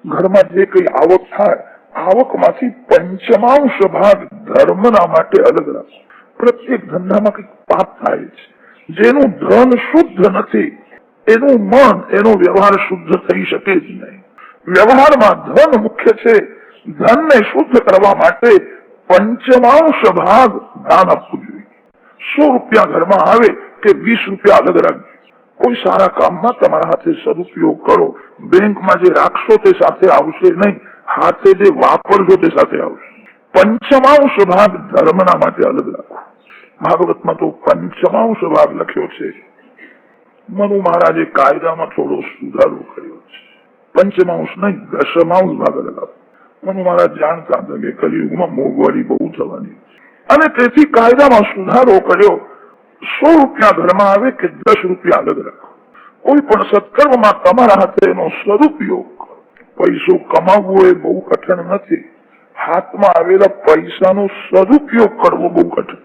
ઘરમાં જે કઈ આવક થાય આવકમાંથી પંચમાંશ ભાગ ધર્મના માટે અલગ રાખો. પ્રત્યેક ધંધામાં કઈક પાપ થાય છે. જેનું ધન શુદ્ધ નથી એનું મન એનો વ્યવહાર શુદ્ધ થઈ શકે જ નહીં. વ્યવહારમાં ધન મુખ્ય છે. ધનને શુદ્ધ કરવા માટે પંચમાંશ ભાગ દાન આપવું જોઈએ. 100 રૂપિયા ઘરમાં આવે કે 20 રૂપિયા અલગ રાખજો. કોઈ સારા કામમાં તમારા હાથે સદુપયોગ કરો. બેંકમાં જે રાખશો તે સાથે આવશે નહીં, હાથે જે વાપરશો તે સાથે આવશે. પંચમાંશ ભાગ ધર્મના માટે અલગ રાખો. ભાગવતમાં તો પંચમાંશ ભાગ લખ્યો છે. મનુ મહારાજે કાયદામાં થોડો સુધારો કર્યો છે. પંચમાંશ નહીં, દશમાંશ ભાગ અલગ આપો. મનુ મહારાજ જાણતા હતા કે કલિયુગમાં મોંઘવારી બહુ થવાની અને તેથી કાયદામાં સુધારો કર્યો. 100 રૂપિયા ઘરમાં આવે કે 10 રૂપિયા અલગ રાખો. કોઈ પણ સત્કર્મમાં તમારા હાથે એનો સદુપયોગ. પૈસો કમાવવો એ બહુ કઠણ નથી. હાથમાં આવેલા પૈસાનો સદુપયોગ કરવો બહુ કઠણ.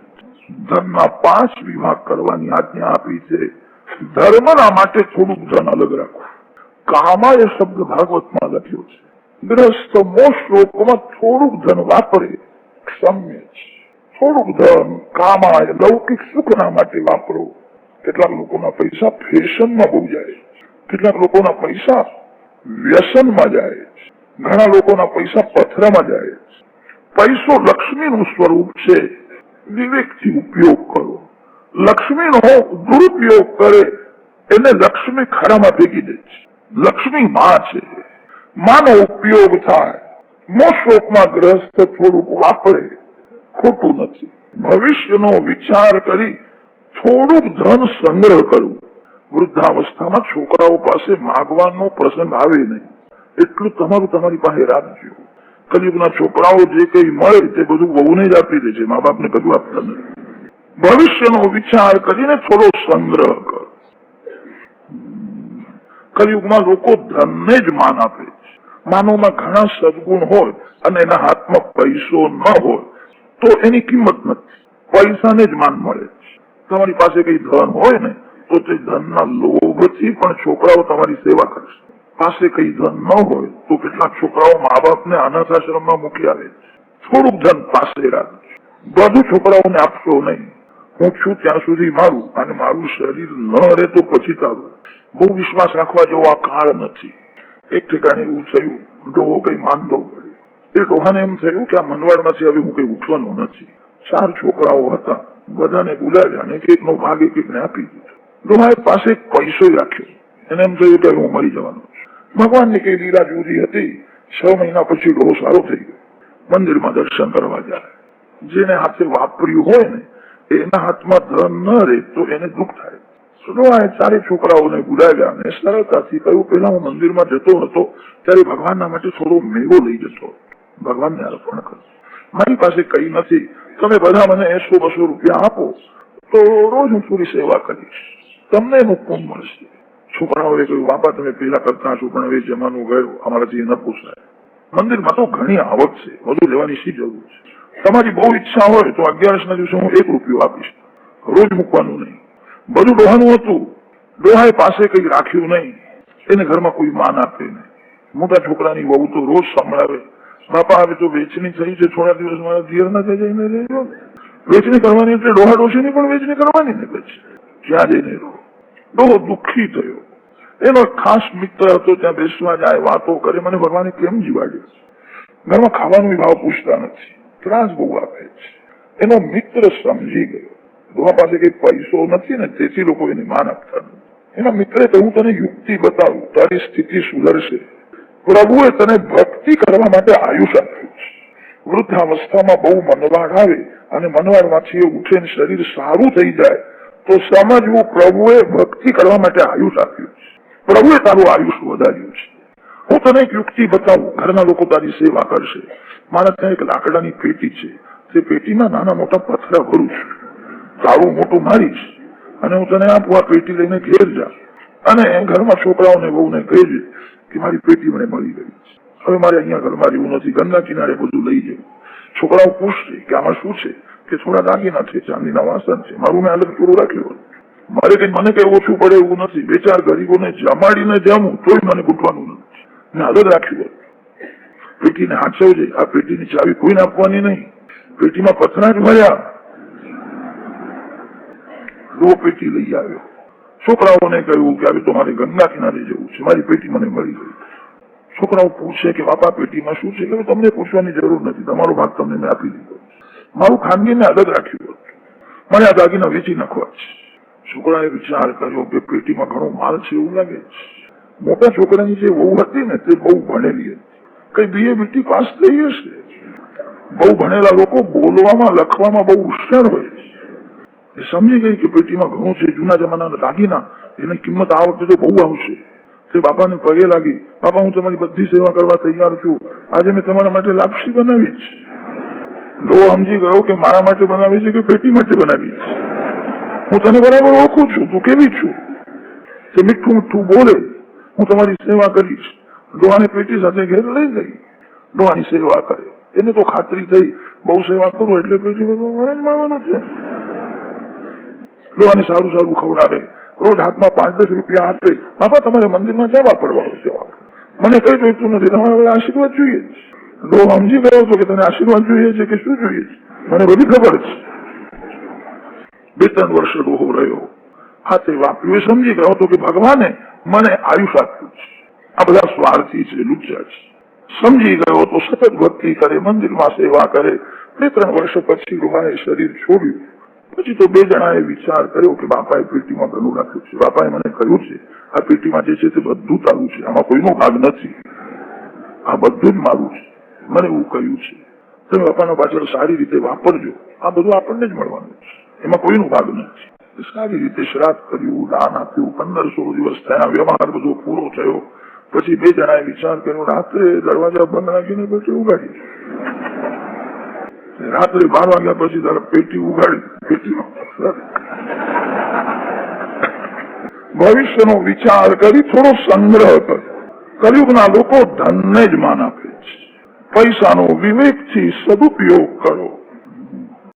ધનના 5 વિભાગ કરવાની આજ્ઞા આપી છે. ધર્મના માટે થોડુંક ધન અલગ રાખો. કામા એ શબ્દ ભાગવતમાં લખ્યો છે. ગ્રસ્ત મોક્ષ શ્લોકોમાં થોડુંક ધન વાપરે ક્ષમ્ય છે. થોડુંક ધન કામા લૌકિક સુખના માટે વાપરો. કેટલાક લોકોના પૈસા ફેશનમાં બહુ જાય, કેટલાક લોકોના પૈસા વ્યસનમાં જાય, ઘણા લોકોના પૈસા પથરામાં જાય. પૈસો લક્ષ્મીનું સ્વરૂપ છે. વિવેકથી ઉપયોગ કરો. લક્ષ્મીનો દુરુપયોગ કરે એને લક્ષ્મી ખરામાં ફેંકી દે છે. લક્ષ્મી માં છે, માનો ઉપયોગ થાય. મોક્ષોકમાં ગ્રસ્ત થોડુંક વાપરે ખોટું નથી. ભવિષ્યનો વિચાર કરી થોડુંક ધન સંગ્રહ કરવું. વૃદ્ધાવસ્થામાં છોકરાઓ પાસે માગવાનો પ્રસંગ આવે નહીં એટલું તમારી પાસે રાખજો. કલિયુગના છોકરાઓ જે કઈ મળે તે બધું વહુને જ આપી દે છે, મા બાપને કશું આપતા નથી. ભવિષ્યનો વિચાર કરીને થોડો સંગ્રહ કરો. કલિયુગમાં લોકો ધનને જ માન આપે છે. માનવમાં ઘણા સદગુણ હોય અને એના હાથમાં પૈસો ન હોય તો એની કિંમત નથી. પૈસાને જ માન મળે છે. તમારી પાસે કઈ ધન હોય ને તો તે ધનના લોભથી પણ છોકરાઓ તમારી સેવા કરશે. પાસે કઈ ધન ન હોય તો કેટલાક છોકરાઓ મા બાપને અનાથ આશ્રમમાં મૂકી આવે છે. થોડુંક ધન પાસે રાખજો. બધું છોકરાઓને આપશો નહીં. હું છું ત્યાં સુધી મારું, અને મારું શરીર ન રહે તો પછી તારું. બહુ વિશ્વાસ રાખવા જેવો આ કાળ નથી. એક ઠેકાણે એવું થયું, ડોહો કઈ માંદો પડ્યો. એ ડોહાને એમ થયું કે આ મનવાડમાંથી હવે હું કઈ ઉઠવાનો નથી. 4 છોકરાઓ હતા, બધાને બોલાવ્યા અને એકનો ભાગ એકને આપી દીધો. ડોહાએ પાસે પૈસો રાખ્યો. એને એમ થયું કે હું મરી જવાનો છું. ભગવાનની કઈ લીલા જુદી હતી. 6 મહિના પછી ડોહો સારો થઈ ગયો. મંદિરમાં દર્શન કરવા જાય. જેને હાથે વાપર્યું હોય ને એના હાથમાં ધન ન રહે તો એને દુઃખ થાય. ડોહાએ 4 છોકરાઓને બોલાવ્યા અને સરળતાથી કહ્યું, પેલા હું મંદિરમાં જતો હતો ત્યારે ભગવાનના માટે થોડો મેવો લઈ જતો, ભગવાનને અર્પણ કરો. મારી પાસે કઈ નથી, તમે બધા મને 100-200 રૂપિયા આપો તો રોજ હું થોડી સેવા કરીશ, તમને એનું પુણ્ય મળશે. છોકરાઓએ કહ્યું, બાપા તમે પેલા કરતા છો પણ હવે જમાનું ગયો, અમારાથી ન પૂછાય. મંદિરમાં તો ઘણી આવક છે, બધું લેવાની શી જરૂર છે? તમારી બહુ ઈચ્છા હોય તો 11ના દિવસે હું 1 રૂપિયો આપીશ, રોજ મૂકવાનું નહીં. બધું ડોહાનું હતું. ડોહાએ પાસે કઈ રાખ્યું નહીં. એને ઘરમાં કોઈ માન આપે નહીં. મોટા છોકરાની વહુ તો રોજ સંભળાવે, બાપા હવે તો વેચણી થઈ છે, થોડા દિવસ મારા દિયરના ત્યાં જઈને રહેજો. વેચણી કરવાની એટલે ડોહા ડોશીની પણ વેચણી કરવાની ને પછી ત્યાં જઈને રહો. ડોહો દુઃખી થયો. એનો ખાસ મિત્ર હતો, ત્યાં બેસવા જાય, વાતો કરે. મને ભગવાને કેમ જીવાડ્યો? ઘરમાં ખાવાનો ભાવ પૂછતા નથી, ત્રાસ બહુ આપે છે. એનો મિત્ર સમજી ગયો ડોહા પાસે કઈ પૈસો નથી ને તેથી લોકો એને માન આપતા નથી. એના મિત્રે કહ્યું, તને યુક્તિ બતાવું, તારી સ્થિતિ સુધરશે. પ્રભુએ તને ભક્તિ કરવા માટે આયુષ આપ્યું છે. વૃદ્ધાવસ્થામાં બહુ મનવાડ આવે અને મનવાડમાંથી એ ઉઠે ને શરીર સારું થઈ જાય તો સમજવું પ્રભુએ ભક્તિ કરવા માટે આયુષ આપ્યું છે. પ્રભુએ તારું આયુષ વધાર્યું છે. હું તને એક યુક્તિ બતાવું, ઘરના લોકો તારી સેવા કરશે. મારા ત્યાં એક લાકડાની પેટી છે, તે પેટીમાં નાના મોટા પથરા ભરું છું, તારું મોટું મારીશ અને હું તને આપું. આ પેટી લઈને ઘેર જા અને ઘરમાં છોકરાઓને બહુને કહેજે કે મારી પેટી મને મળી ગઈ છે. હવે મારે અહીંયા ઘરમાં રહેવું નથી, ગંગા કિનારે બધું લઈ જવું. છોકરાઓ પૂછશે કે આમાં શું છે? કે થોડા દાગીના છે, ચાંદીના વાસણ છે, મારું મેં અલગ પૂરું રાખ્યું. મારે કઈ મને કઈ ઓછું પડે એવું નથી. 2-4 ગરીબોને જમાડીને જમું તોય મને ઘૂંટવાનું નથી, મેં અલગ રાખ્યું. પેટીને હાચવજે, આ પેટીની ચાવી કોઈને આપવાની નહીં, પેટીમાં પથરા જ ભર્યા. લો પેટી લઈ આવ્યો, છોકરાઓને કહ્યું કે હવે તો મારે ગંગા કિનારે જવું છે, મારી પેટી મને મળી ગઈ. છોકરાઓ પૂછે કે બાપા પેટીમાં શું છે? કે તમને પૂછવાની જરૂર નથી, તમારો ભાગ તમને મેં આપી દીધો, મારું ખાનગીને અલગ રાખ્યું હતું, મને આ દાગીના વેચી નાખવા છે. છોકરાએ વિચાર કર્યો કે પેટીમાં ઘણો માલ છે એવું લાગે છે. મોટા છોકરાની જે વહુ હતી ને તે બહુ ભણેલી હતી, કઈ BA BT પાસ થઈ હશે. બહુ ભણેલા લોકો બોલવામાં લખવામાં બહુ હોશિયાર હોય છે. એ સમજી ગઈ કે પેટીમાં ઘણું છે, જૂના જમાનાના દાગીના, એની કિંમત આ વખતે તો બહુ આવશે. તે બાપાને પગે લાગી, બાપા હું તમારી બધી સેવા કરવા તૈયાર છું, આજે મેં તમારા માટે લાપસી બનાવી છે. લો સમજી ગયો કે મારા માટે બનાવી છે કે પેટી માટે બનાવી છે. હું તને બરાબર ઓળખું છું, તું કેવી છું. તે મીઠું મીઠું બોલે, હું તમારી સેવા કરીશ. ડોહાને પેટી સાથે ઘેર લઈ ગઈ, ડોહાની સેવા કરે. એને તો ખાતરી થઈ બહુ સેવા કરું એટલે પેટી મને જ મળવાનું છે. ડોહાને સારું સારું ખવડાવે, રોજ હાથમાં 5-10 રૂપિયા આપે. બાપા તમારે મંદિરમાં જવા પડવાનું છે, મને કઈ જોઈતું નથી, તમારે આશીર્વાદ જોઈએ. ડોહ સમજી ગયો હતો કે તને આશીર્વાદ જોઈએ છે કે શું જોઈએ છે, મને બધી ખબર છે. 2-3 વર્ષ ડોહો રહ્યો, હાથે વાપ્યું. એ સમજી ગયો હતો કે ભગવાને મને આયુષ આપ્યું છે, આ બધા સ્વાર્થી છે, લુચ્ચા છે. સમજી ગયો તો સતત ભક્તિ કરે, મંદિરમાં સેવા કરે. 2-3 વર્ષ પછી ડોહાએ શરીર છોડ્યું. પછી તો 2 જણાએ વિચાર કર્યો કે બાપાએ પેટીમાં ઘણું રાખ્યું છે. બાપાએ મને કહ્યું છે આ પેટીમાં જે છે તે બધું તારું છે, આમાં કોઈનો ભાગ નથી, આ બધું જ મારું છે. મને એવું કહ્યું છે તમે બાપાના પાછળ સારી રીતે વાપરજો, આ બધું આપણને જ મળવાનું છે, એમાં કોઈનો ભાગ નથી. સારી રીતે શ્રાદ્ધ કર્યું, દાન આપ્યું. 15-16 દિવસ થયા, વ્યવહાર બધો પૂરો થયો. પછી 2 જણાએ વિચાર કર્યો રાત્રે દરવાજા બંધ રાખીને પેટી ઉગાડી. રાત્રે 12 વાગ્યા પછી પેટી ઉગાડી. પેટીમાં ભવિષ્યનો વિચાર કરી થોડો સંગ્રહ કર્યો. કલયુગના લોકો ધનને જ માન આપે છે. પૈસાનો વિવેકથી સદુપયોગ કરો.